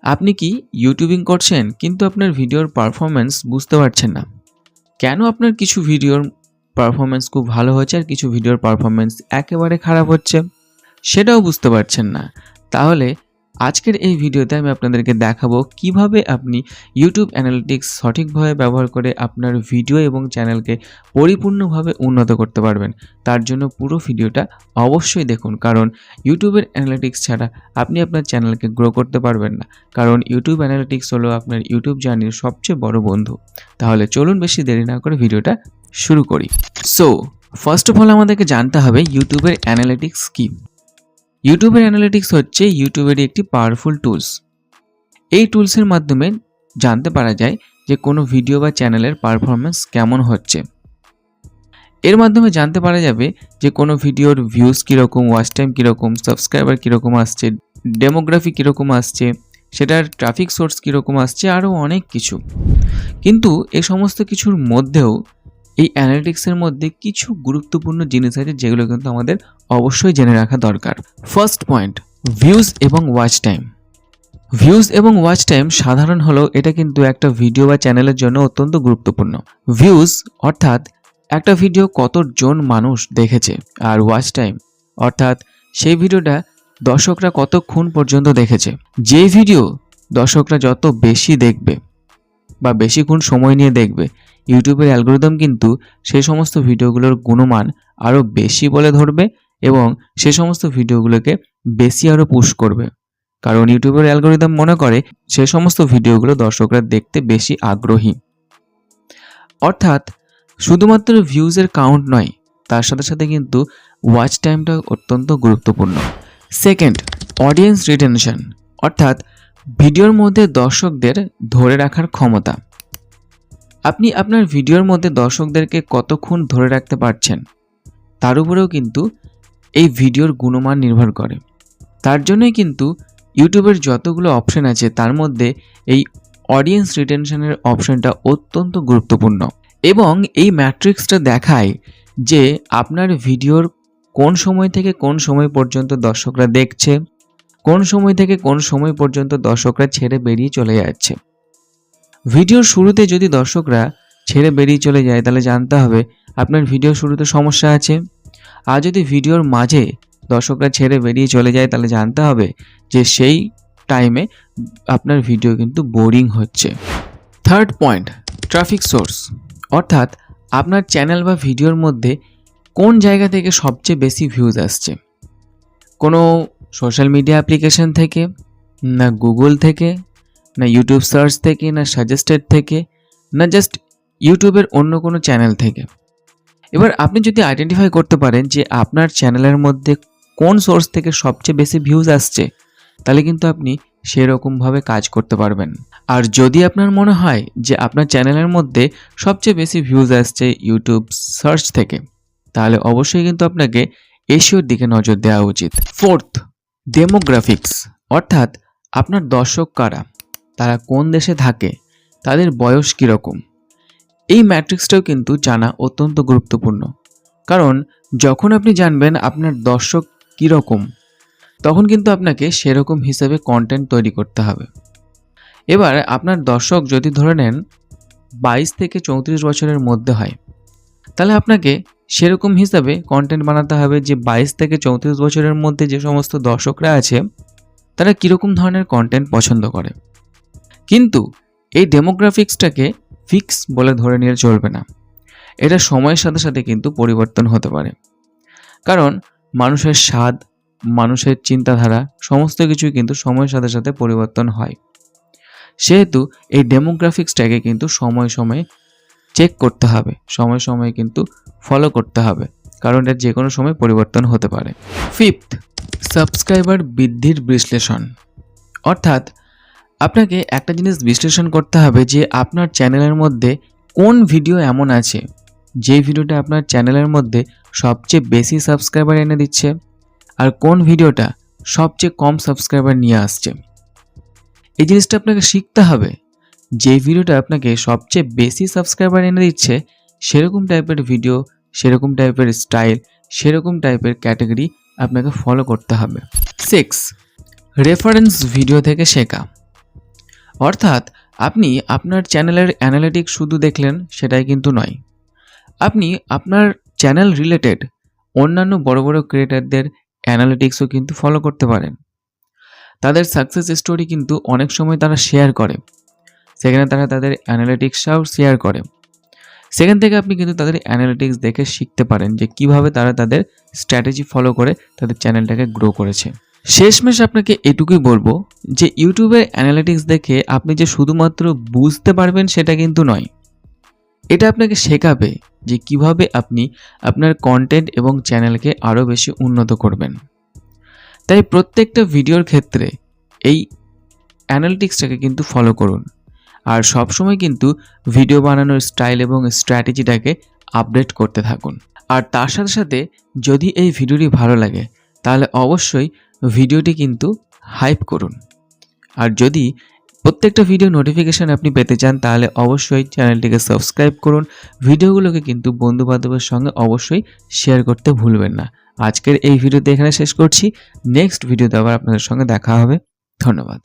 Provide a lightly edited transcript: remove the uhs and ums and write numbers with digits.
আপনি কি ইউটিউবিং করছেন কিন্তু আপনার ভিডিওর পারফরম্যান্স বুঝতে পারছেন না? কেন আপনার কিছু ভিডিওর পারফরম্যান্স খুব ভালো হচ্ছে আর কিছু ভিডিওর পারফরম্যান্স একেবারে খারাপ হচ্ছে? সেটাও বুঝতে পারছেন না। তাহলে আজকের এই ভিডিওতে আমি আপনাদেরকে দেখাবো কিভাবে আপনি ইউটিউব অ্যানালিটিক্স সঠিকভাবে ব্যবহার করে আপনার ভিডিও এবং চ্যানেলকে পরিপূর্ণভাবে উন্নত করতে পারবেন। তার জন্য পুরো ভিডিওটা অবশ্যই দেখুন, কারণ ইউটিউবের অ্যানালিটিক্স ছাড়া আপনি আপনার চ্যানেলকে গ্রো করতে পারবেন না। কারণ ইউটিউব অ্যানালিটিক্স হলো আপনার ইউটিউব জার্নির সবচেয়ে বড় বন্ধু। তাহলে চলুন বেশি দেরি না করে ভিডিওটা শুরু করি। সো ফার্স্ট অফ অল আমাদেরকে জানতে হবে ইউটিউবের অ্যানালিটিক্স কী। ইউটিউবের অ্যানালিটিক্স হচ্ছে ইউটিউবেরই একটি পাওয়ারফুল টুলস। এই টুলসের মাধ্যমে জানতে পারা যায় যে কোনো ভিডিও বা চ্যানেলের পারফরমেন্স কেমন হচ্ছে। এর মাধ্যমে জানতে পারা যাবে যে কোনো ভিডিওর ভিউজ কীরকম, ওয়াচ টাইম কীরকম, সাবস্ক্রাইবার কীরকম আসছে, ডেমোগ্রাফি কীরকম আসছে, সেটার ট্রাফিক সোর্স কীরকম আসছে, আরও অনেক কিছু। কিন্তু এই সমস্ত কিছুর মধ্যেও এই অ্যানালিটিক্সের মধ্যে কিছু গুরুত্বপূর্ণ জিনিস আছে যেগুলো কিন্তু আমাদের অবশ্যই জেনে রাখা দরকার। ফার্স্ট পয়েন্ট, ভিউজ এবং ওয়াচ টাইম। ভিউজ এবং ওয়াচ টাইম সাধারণ হলেও এটা কিন্তু একটা ভিডিও বা চ্যানেলের জন্য অত্যন্ত গুরুত্বপূর্ণ। ভিউজ অর্থাৎ একটা ভিডিও কতজন মানুষ দেখেছে, আর ওয়াচ টাইম অর্থাৎ সেই ভিডিওটা দর্শকরা কতক্ষণ পর্যন্ত দেখেছে। যে ভিডিও দর্শকরা যত বেশি দেখবে বা বেশিক্ষণ সময় নিয়ে দেখবে, ইউটিউবের অ্যালগরিদম কিন্তু সেই সমস্ত ভিডিওগুলোর গুণমান আরও বেশি বলে ধরবে এবং সে সমস্ত ভিডিওগুলোকে বেশি আরও পুশ করবে। কারণ ইউটিউবের অ্যালগরিদম মনে করে সে সমস্ত ভিডিওগুলো দর্শকরা দেখতে বেশি আগ্রহী। অর্থাৎ শুধুমাত্র ভিউজের কাউন্ট নয়, তার সাথে সাথে কিন্তু ওয়াচ টাইমটা অত্যন্ত গুরুত্বপূর্ণ। সেকেন্ড, অডিয়েন্স রিটেনশন অর্থাৎ ভিডিওর মধ্যে দর্শকদের ধরে রাখার ক্ষমতা। আপনি আপনার ভিডিওর মধ্যে দর্শকদেরকে কতক্ষণ ধরে রাখতে পারছেন তার উপরেও কিন্তু এই ভিডিওর গুণমান নির্ভর করে। তার জন্যই কিন্তু ইউটিউবের যতগুলো অপশন আছে তার মধ্যে এই অডিয়েন্স রিটেনশনের অপশনটা অত্যন্ত গুরুত্বপূর্ণ। এবং এই ম্যাট্রিক্সটা দেখায় যে আপনার ভিডিওর কোন সময় থেকে কোন সময় পর্যন্ত দর্শকরা দেখছে, কোন সময় থেকে কোন সময় পর্যন্ত দর্শকরা ছেড়ে বেরিয়ে চলে যাচ্ছে। ভিডিওর শুরুতে যদি দর্শকরা ছেড়ে বেরিয়ে চলে যায় তাহলে জানতে হবে আপনার ভিডিওর শুরুতে সমস্যা আছে। আর যদি ভিডিওর মাঝে দর্শকরা ছেড়ে বেরিয়ে চলে যায় তাহলে জানতে হবে যে সেই টাইমে আপনার ভিডিও কিন্তু বোরিং হচ্ছে। থার্ড পয়েন্ট, ট্রাফিক সোর্স অর্থাৎ আপনার চ্যানেল বা ভিডিওর মধ্যে কোন জায়গা থেকে সবচেয়ে বেশি ভিউজ আসছে। কোনো সোশ্যাল মিডিয়া অ্যাপ্লিকেশন থেকে, না গুগল থেকে, না ইউটিউব সার্চ থেকে, না সাজেস্টেড থেকে, না জাস্ট ইউটিউবের অন্য কোনো চ্যানেল থেকে। এবার আপনি যদি আইডেন্টিফাই করতে পারেন যে আপনার চ্যানেলের মধ্যে কোন সোর্স থেকে সবচেয়ে বেশি ভিউজ আসছে, তাহলে কিন্তু আপনি সেরকমভাবে কাজ করতে পারবেন। আর যদি আপনার মনে হয় যে আপনার চ্যানেলের মধ্যে সবচেয়ে বেশি ভিউজ আসছে ইউটিউব সার্চ থেকে, তাহলে অবশ্যই কিন্তু আপনাকে এসিওর দিকে নজর দেওয়া উচিত। ফোর্থ, ডেমোগ্রাফিক্স অর্থাৎ আপনার দর্শক কারা, তারা কোন দেশে থাকে, তাদের বয়স কীরকম। এই ম্যাট্রিক্সটাও কিন্তু জানা অত্যন্ত গুরুত্বপূর্ণ, কারণ যখন আপনি জানবেন আপনার দর্শক কীরকম তখন কিন্তু আপনাকে সেরকম হিসেবে কন্টেন্ট তৈরি করতে হবে। এবার আপনার দর্শক যদি ধরে নেন 22 থেকে 34 বছরের মধ্যে হয়, তাহলে আপনাকে সেরকম হিসাবে কন্টেন্ট বানাতে হবে যে 22 থেকে 34 বছরের মধ্যে যে সমস্ত দর্শকরা আছে তারা কীরকম ধরনের কন্টেন্ট পছন্দ করে। কিন্তু এই ডেমোগ্রাফিক্সটাকে ফিক্স বলে ধরে নিয়ে চলবে না, এটা সময়ের সাথে সাথে কিন্তু পরিবর্তন হতে পারে। কারণ মানুষের স্বাদ, মানুষের চিন্তাধারা সমস্ত কিছুই কিন্তু সময়ের সাথে সাথে পরিবর্তন হয়। সেহেতু এই ডেমোগ্রাফিক্সটাকে কিন্তু সময় সময়ে চেক করতে হবে, সময় সময়ে কিন্তু ফলো করতে হবে, কারণ এর যে কোনো সময় পরিবর্তন হতে পারে। ফিফথ, সাবস্ক্রাইবার বৃদ্ধির বিশ্লেষণ অর্থাৎ আপনাকে একটা জিনিস বিশ্লেষণ করতে হবে যে আপনার চ্যানেলের মধ্যে কোন ভিডিও এমন আছে যে ভিডিওটা আপনার চ্যানেলের মধ্যে সবচেয়ে বেশি সাবস্ক্রাইবার এনে দিচ্ছে, আর কোন ভিডিওটা সবচেয়ে কম সাবস্ক্রাইবার নিয়ে আসছে। এই জিনিসটা আপনাকে শিখতে হবে। যে ভিডিওটা আপনাকে সবচেয়ে বেশি সাবস্ক্রাইবার এনে দিচ্ছে সেরকম টাইপের ভিডিও, সেরকম টাইপের স্টাইল, সেরকম টাইপের ক্যাটাগরি আপনাকে ফলো করতে হবে। 6, রেফারেন্স ভিডিও থেকে শেখা অর্থাৎ আপনি আপনার চ্যানেলের অ্যানালিটিক্স শুধু দেখলেন সেটাই কিন্তু নয়। আপনি আপনার চ্যানেল রিলেটেড অন্যান্য বড় বড় ক্রিয়েটরদের অ্যানালিটিক্সও কিন্তু ফলো করতে পারেন। তাদের সাকসেস স্টোরি কিন্তু অনেক সময় তারা শেয়ার করে, সেখানে তারা তাদের অ্যানালিটিক্সটাও শেয়ার করে। সেখান থেকে আপনি কিন্তু তাদের অ্যানালিটিক্স দেখে শিখতে পারেন যে কিভাবে তারা তাদের স্ট্র্যাটেজি ফলো করে তাদের চ্যানেলটাকে গ্রো করেছে। শেষমেশ আপনাকে এটুকুই বলবো যে ইউটিউবের অ্যানালিটিক্স দেখে আপনি যে শুধুমাত্র বুঝতে পারবেন সেটা কিন্তু নয়, এটা আপনাকে শেখাবে যে কিভাবে আপনি আপনার কন্টেন্ট এবং চ্যানেলকে আরও বেশি উন্নত করবেন। তাই প্রত্যেকটা ভিডিওর ক্ষেত্রে এই অ্যানালিটিক্সটাকে কিন্তু ফলো করুন, আর সবসময় কিন্তু ভিডিও বানানোর স্টাইল এবং স্ট্র্যাটেজিটাকে আপডেট করতে থাকুন। আর তার সাথে সাথে যদি এই ভিডিওটি ভালো লাগে তাহলে অবশ্যই ভিডিওটি কিন্তু হাইপ করুন। আর যদি প্রত্যেকটা ভিডিও নোটিফিকেশান আপনি পেতে চান তাহলে অবশ্যই চ্যানেলটিকে সাবস্ক্রাইব করুন। ভিডিওগুলোকে কিন্তু বন্ধুবান্ধবের সঙ্গে অবশ্যই শেয়ার করতে ভুলবেন না। আজকের এই ভিডিওতে এখানে শেষ করছি। নেক্সট ভিডিওতে আবার আপনাদের সঙ্গে দেখা হবে। ধন্যবাদ।